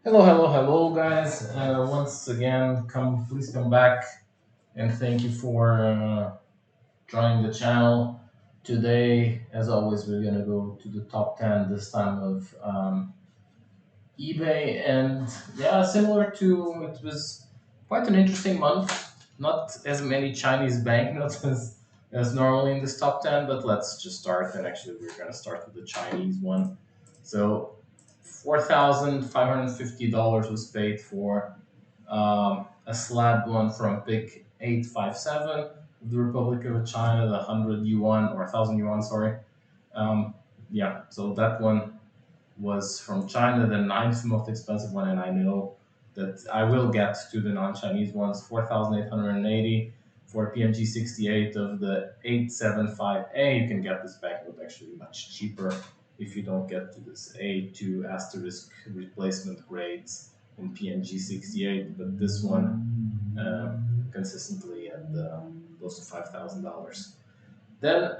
Hello, hello, hello, guys. Once again, please come back and thank you for joining the channel. Today, as always, we're gonna go to the top 10 this time of eBay, and yeah, similar to it was quite an interesting month. Not as many Chinese banknotes as normally in this top 10, but let's just start. And actually, we're gonna start with the Chinese one. So, $4,550 was paid for a slab one from PIC 857 of the Republic of China, the 100 yuan or 1,000 yuan, sorry. Um, yeah, so that one was from China, the ninth most expensive one, and I know that I will get to the non-Chinese ones. 4,880 for PMG 68 of the 875A. You can get this banknote actually much cheaper if you don't get to this A2 asterisk replacement grades in PMG 68, but this one consistently at close to $5,000. Then,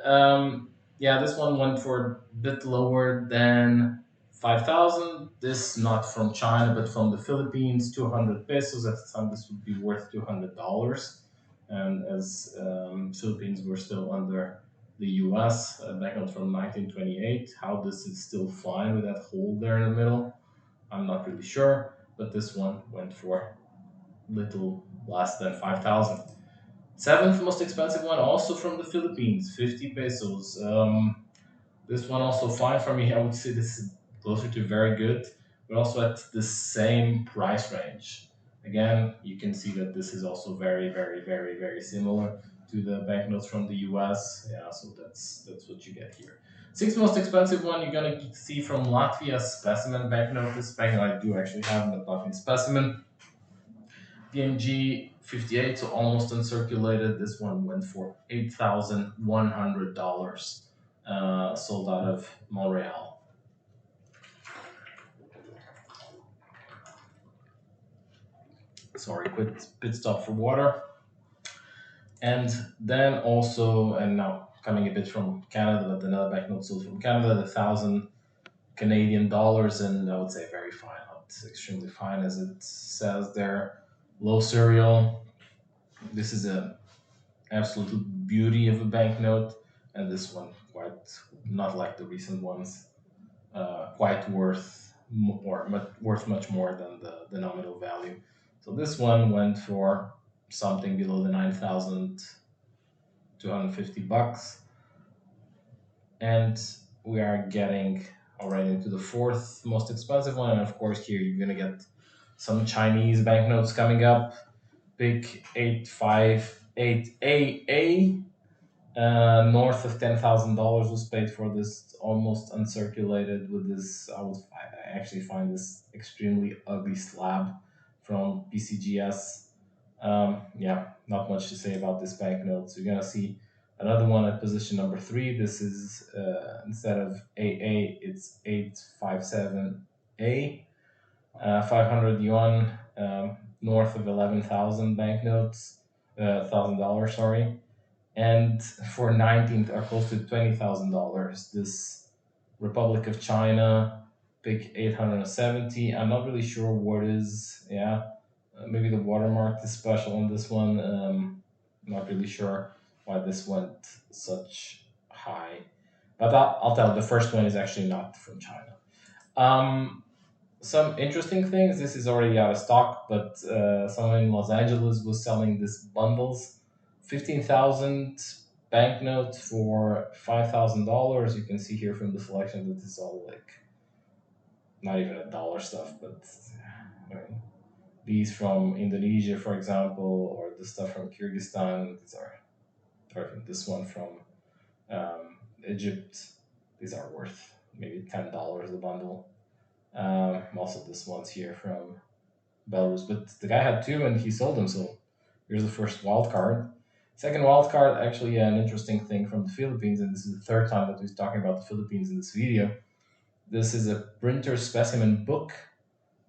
yeah, this one went for a bit lower than 5,000. This not from China, but from the Philippines, 200 pesos. At the time, this would be worth $200. And as Philippines were still under the US, a banknote from 1928, how this is still flying with that hole there in the middle, I'm not really sure. But this one went for little less than 5,000. Seventh most expensive one, also from the Philippines, 50 pesos. This one also fine for me. I would say this is closer to very good, but also at the same price range. Again, you can see that this is also very, very, very, very similar to the banknotes from the US. Yeah, so that's what you get here. Sixth most expensive one you're gonna see from Latvia, specimen banknote. This banknote I do actually have in the Latvian specimen. PNG 58, so almost uncirculated. This one went for $8,100, sold out of Montreal. Sorry, quick pit stop for water. And then also, and now coming a bit from Canada, but another banknote sold from Canada, the 1,000 Canadian dollars, and I would say very fine. It's extremely fine, as it says there. Low serial. This is a absolute beauty of a banknote, and this one quite not like the recent ones, quite worth more, worth much more than the nominal value. So this one went for something below the 9,250 bucks, and we are getting already into the fourth most expensive one. And of course, here you're gonna get some Chinese banknotes coming up. Big 858AA. North of $10,000 was paid for this, almost uncirculated with this. I actually find this extremely ugly slab from PCGS. Yeah, not much to say about this banknote. So you're gonna see another one at position number three. This is instead of AA, it's 857A, 500 yuan, north of 11,000 banknotes, $1,000, sorry, and for 19th are close to $20,000. This Republic of China, pick 870. I'm not really sure what is, yeah, maybe the watermark is special on this one. Not really sure why this went such high, but I'll tell. The first one is actually not from China. Um, some interesting things. This is already out of stock, but someone in Los Angeles was selling this bundles, 15,000 banknotes for $5,000. You can see here from the selection that it's all like not even a dollar stuff, but I mean, these from Indonesia, for example, or the stuff from Kyrgyzstan. These are, or this one from Egypt. These are worth maybe $10 a bundle. Also, this one's here from Belarus, but the guy had two and he sold them. So here's the first wild card. Second wild card, actually, an interesting thing from the Philippines, and this is the third time that we're talking about the Philippines in this video. This is a printer specimen book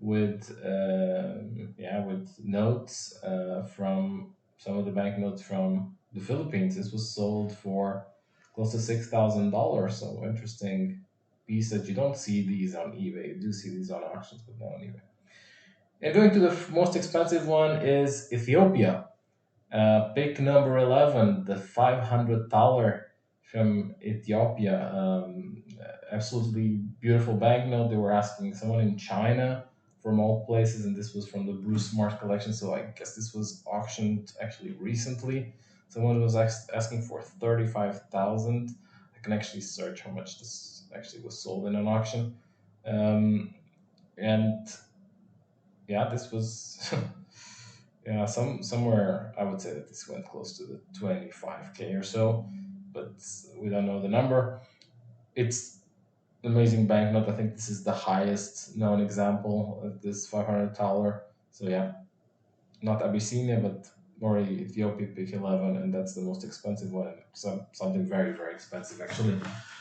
with yeah, with notes from some of the banknotes from the Philippines. This was sold for close to $6,000. So interesting piece that you don't see these on eBay. You do see these on auctions, but not on eBay. And going to the most expensive one is Ethiopia. Pick number 11, the $500 from Ethiopia. Absolutely beautiful banknote. They were asking someone in China from all places, and this was from the Bruce Smart collection. So I guess this was auctioned actually recently. Someone was asking for 35,000. I can actually search how much this actually was sold in an auction. And yeah, this was yeah, somewhere I would say that this went close to the 25K or so, but we don't know the number. It's an amazing banknote. I think this is the highest known example of this $500. So yeah, not Abyssinia, but more Ethiopia pick 11, and that's the most expensive one. Something very very expensive actually.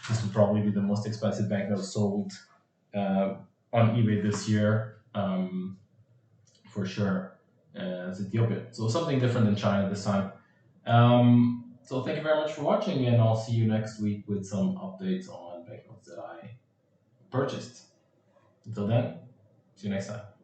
This would probably be the most expensive banknote sold uh, on eBay this year. For sure, it's Ethiopia. So something different than China this time. So thank you very much for watching, and I'll see you next week with some updates on banknotes that I purchased. Until then, see you next time.